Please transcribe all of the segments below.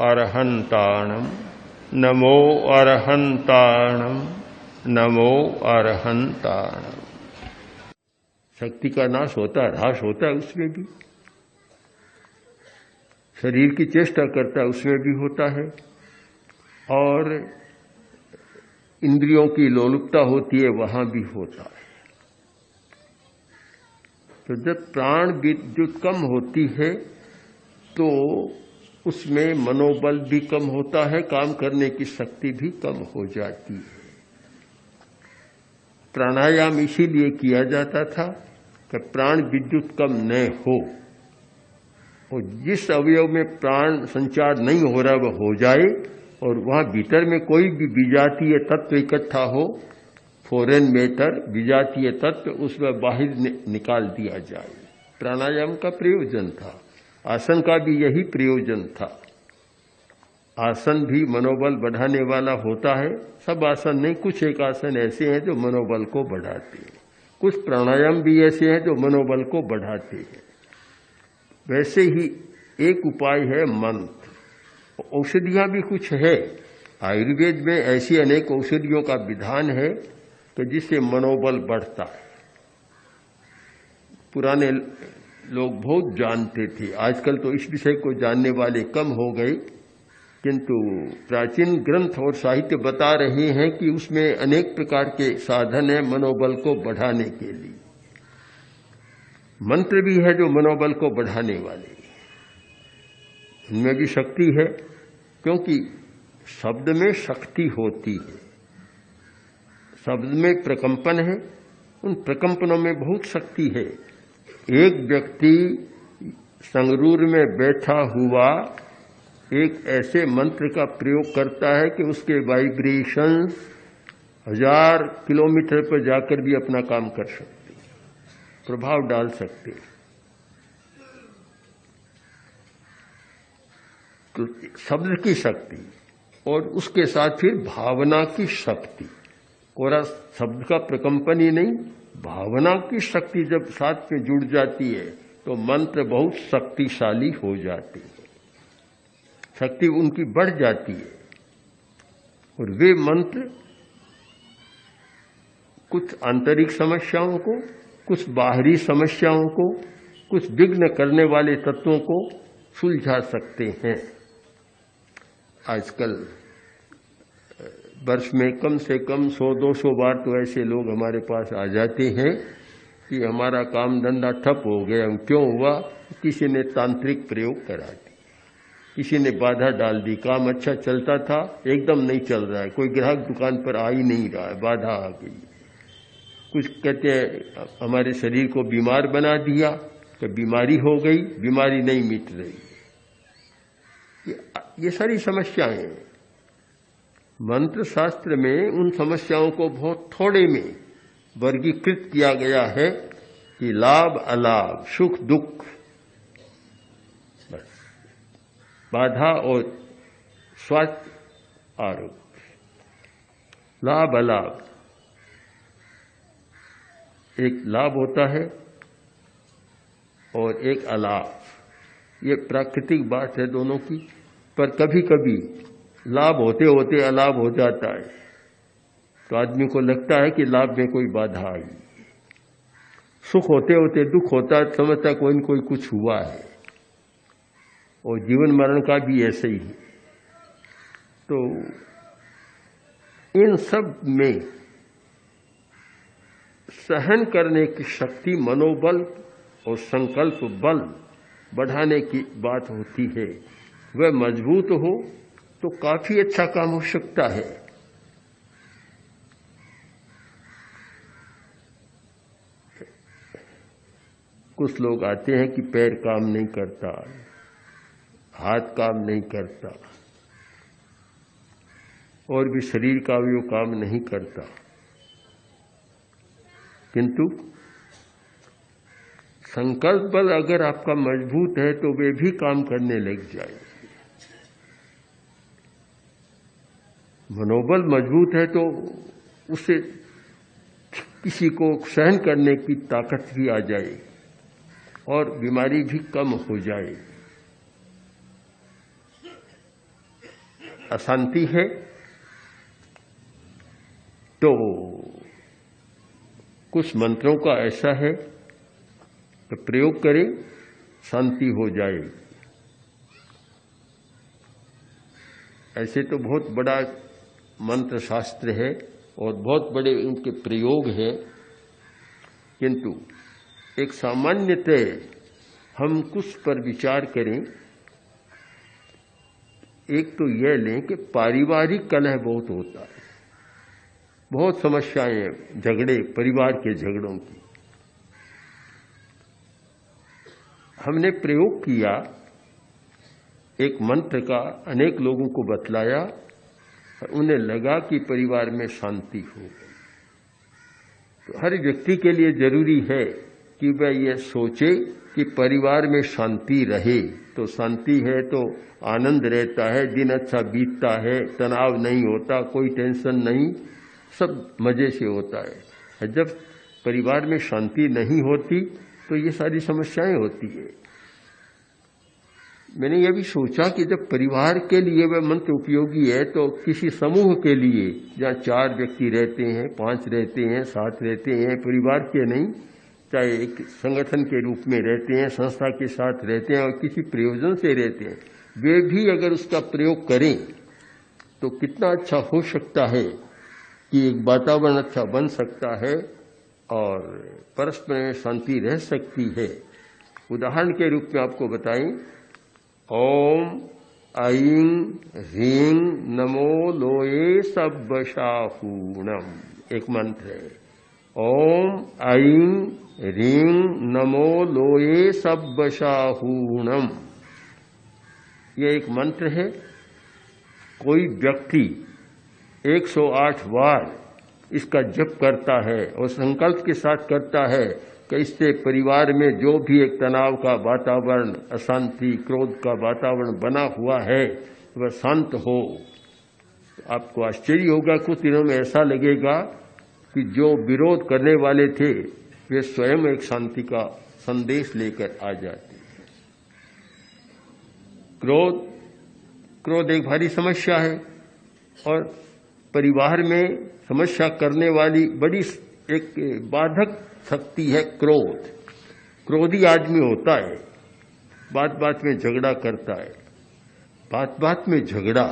अरहंताणम नमो अरहंताणम नमो अरहंताणम। शक्ति का नाश होता है, ह्रास होता है, उसमें भी शरीर की चेष्टा करता है, उसमें भी होता है, और इंद्रियों की लोलुपता होती है, वहां भी होता है। तो जब प्राण विद्युत कम होती है तो उसमें मनोबल भी कम होता है, काम करने की शक्ति भी कम हो जाती है। प्राणायाम इसीलिए किया जाता था कि प्राण विद्युत कम न हो, और जिस अवयव में प्राण संचार नहीं हो रहा वह हो जाए, और वहां भीतर में कोई भी विजातीय तत्व इकट्ठा हो, फॉरेन मैटर, विजातीय तत्व, उसमें बाहर निकाल दिया जाए। प्राणायाम का प्रयोजन था, आसन का भी यही प्रयोजन था। आसन भी मनोबल बढ़ाने वाला होता है, सब आसन नहीं, कुछ एक आसन ऐसे हैं जो मनोबल को बढ़ाते हैं, कुछ प्राणायाम भी ऐसे हैं जो मनोबल को बढ़ाते हैं। वैसे ही एक उपाय है मंत्र। औषधियां भी कुछ है, आयुर्वेद में ऐसी अनेक औषधियों का विधान है कि जिससे मनोबल बढ़ता है। पुराने लोग बहुत जानते थे, आजकल तो इस विषय को जानने वाले कम हो गए, किंतु प्राचीन ग्रंथ और साहित्य बता रहे हैं कि उसमें अनेक प्रकार के साधन है मनोबल को बढ़ाने के लिए। मंत्र भी है जो मनोबल को बढ़ाने वाले, उनमें भी शक्ति है, क्योंकि शब्द में शक्ति होती है, शब्द में प्रकंपन है, उन प्रकंपनों में बहुत शक्ति है। एक व्यक्ति संगरूर में बैठा हुआ एक ऐसे मंत्र का प्रयोग करता है कि उसके वाइब्रेशंस 1000 किलोमीटर पर जाकर भी अपना काम कर सकते, प्रभाव डाल सकते। तो शब्द की शक्ति और उसके साथ फिर भावना की शक्ति, कोरा शब्द का प्रकंपन ही नहीं, भावना की शक्ति जब साथ में जुड़ जाती है तो मंत्र बहुत शक्तिशाली हो जाते हैं, शक्ति उनकी बढ़ जाती है। और वे मंत्र कुछ आंतरिक समस्याओं को, कुछ बाहरी समस्याओं को, कुछ विघ्न करने वाले तत्वों को सुलझा सकते हैं। आजकल वर्ष में कम से कम 100-200 बार तो ऐसे लोग हमारे पास आ जाते हैं कि हमारा काम धंधा ठप हो गया। क्यों हुआ? किसी ने तांत्रिक प्रयोग करा दी, किसी ने बाधा डाल दी, काम अच्छा चलता था एकदम नहीं चल रहा है, कोई ग्राहक दुकान पर आ ही नहीं रहा है, बाधा आ गई। कुछ कहते हैं हमारे शरीर को बीमार बना दिया, तो बीमारी हो गई, बीमारी नहीं मिट रही। ये सारी समस्याएं हैं। मंत्र शास्त्र में उन समस्याओं को बहुत थोड़े में वर्गीकृत किया गया है कि लाभ अलाभ, सुख दुख, बस, बाधा और स्वास्थ्य आरोग्य, लाभ अलाभ। एक लाभ होता है और एक अलाभ, ये प्राकृतिक बात है दोनों की। पर कभी कभी लाभ होते होते अलाभ हो जाता है, तो आदमी को लगता है कि लाभ में कोई बाधा आई। सुख होते होते दुख होता है, समझता कोई न कोई कुछ हुआ है। और जीवन मरण का भी ऐसे ही है। तो इन सब में सहन करने की शक्ति, मनोबल और संकल्प बल बढ़ाने की बात होती है। वह मजबूत हो तो काफी अच्छा काम हो सकता है। कुछ लोग आते हैं कि पैर काम नहीं करता, हाथ काम नहीं करता, और भी शरीर का अवयव काम नहीं करता, किंतु संकल्प बल अगर आपका मजबूत है तो वे भी काम करने लग जाएंगे। मनोबल मजबूत है तो उससे किसी को सहन करने की ताकत भी आ जाएगी और बीमारी भी कम हो जाएगी। अशांति है तो कुछ मंत्रों का ऐसा है कि प्रयोग करें, शांति हो जाए। ऐसे तो बहुत बड़ा मंत्र शास्त्र है और बहुत बड़े उनके प्रयोग हैं, किंतु एक सामान्यतः हम कुछ पर विचार करें। एक तो यह लें कि पारिवारिक कलह बहुत होता है, बहुत समस्याएं, झगड़े, परिवार के झगड़ों की। हमने प्रयोग किया, एक मंत्र का अनेक लोगों को बतलाया और उन्हें लगा कि परिवार में शांति हो। तो हर व्यक्ति के लिए जरूरी है कि वह यह सोचे कि परिवार में शांति रहे। तो शांति है तो आनंद रहता है, दिन अच्छा बीतता है, तनाव नहीं होता, कोई टेंशन नहीं, सब मजे से होता है। जब परिवार में शांति नहीं होती तो ये सारी समस्याएं होती है। मैंने यह भी सोचा कि जब परिवार के लिए वह मंत्र उपयोगी है तो किसी समूह के लिए, जहाँ 4 व्यक्ति रहते हैं, 5 रहते हैं, 7 रहते हैं, परिवार के नहीं, चाहे एक संगठन के रूप में रहते हैं, संस्था के साथ रहते हैं और किसी प्रयोजन से रहते हैं, वे भी अगर उसका प्रयोग करें तो कितना अच्छा हो सकता है कि एक वातावरण अच्छा बन सकता है और परस्पर में शांति रह सकती है। उदाहरण के रूप में आपको बताएं, ओम ऐं ह्रीं नमो लोये सब्बशाहूणम, एक मंत्र है। ओम ऐं ह्रीं नमो लोये सब्बशाहूणम, ये एक मंत्र है। कोई व्यक्ति 108 बार इसका जप करता है और संकल्प के साथ करता है कि इससे परिवार में जो भी एक तनाव का वातावरण, अशांति, क्रोध का वातावरण बना हुआ है वह शांत हो। आपको आश्चर्य होगा, कुछ दिनों में ऐसा लगेगा कि जो विरोध करने वाले थे वे स्वयं एक शांति का संदेश लेकर आ जाते हैं। क्रोध एक भारी समस्या है और परिवार में समस्या करने वाली बड़ी एक बाधक शक्ति है क्रोध। क्रोधी आदमी होता है, बात बात में झगड़ा करता है, बात बात में झगड़ा,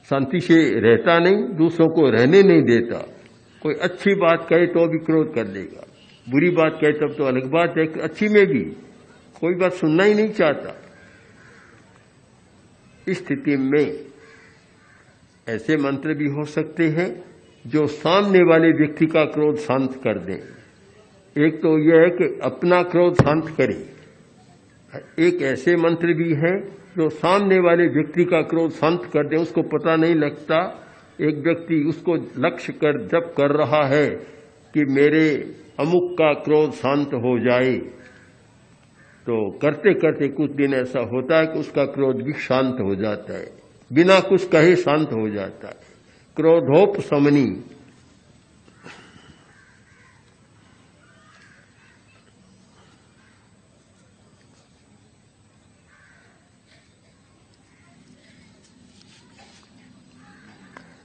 शांति से रहता नहीं, दूसरों को रहने नहीं देता। कोई अच्छी बात कहे तो भी क्रोध कर लेगा, बुरी बात कहे तब तो अलग बात है, अच्छी में भी कोई बात सुनना ही नहीं चाहता। इस स्थिति में ऐसे मंत्र भी हो सकते हैं जो सामने वाले व्यक्ति का क्रोध शांत कर दें। एक तो यह है कि अपना क्रोध शांत करे, एक ऐसे मंत्र भी हैं जो सामने वाले व्यक्ति का क्रोध शांत कर दे, उसको पता नहीं लगता। एक व्यक्ति उसको लक्ष्य कर जब कर रहा है कि मेरे अमुक का क्रोध शांत हो जाए, तो करते करते कुछ दिन ऐसा होता है कि उसका क्रोध भी शांत हो जाता है, बिना कुछ कहे शांत हो जाता है। क्रोधोपशमनी,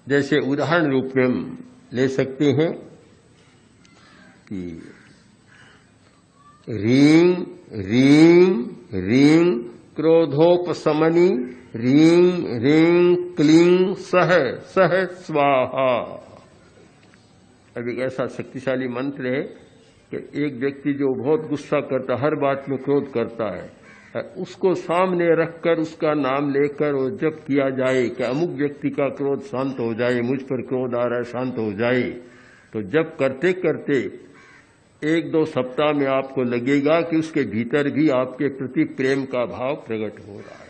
जैसे उदाहरण रूप में हम ले सकते हैं कि रीं रीं रीं क्रोधोपशमनी रीं रीं क्लीं सह सह स्वाहा। अब एक ऐसा शक्तिशाली मंत्र है कि एक व्यक्ति जो बहुत गुस्सा करता, हर बात में क्रोध करता है, उसको सामने रखकर उसका नाम लेकर और जब किया जाए कि अमुक व्यक्ति का क्रोध शांत हो जाए, मुझ पर क्रोध आ रहा है शांत हो जाए, तो जब करते करते 1-2 सप्ताह में आपको लगेगा कि उसके भीतर भी आपके प्रति प्रेम का भाव प्रकट हो रहा है।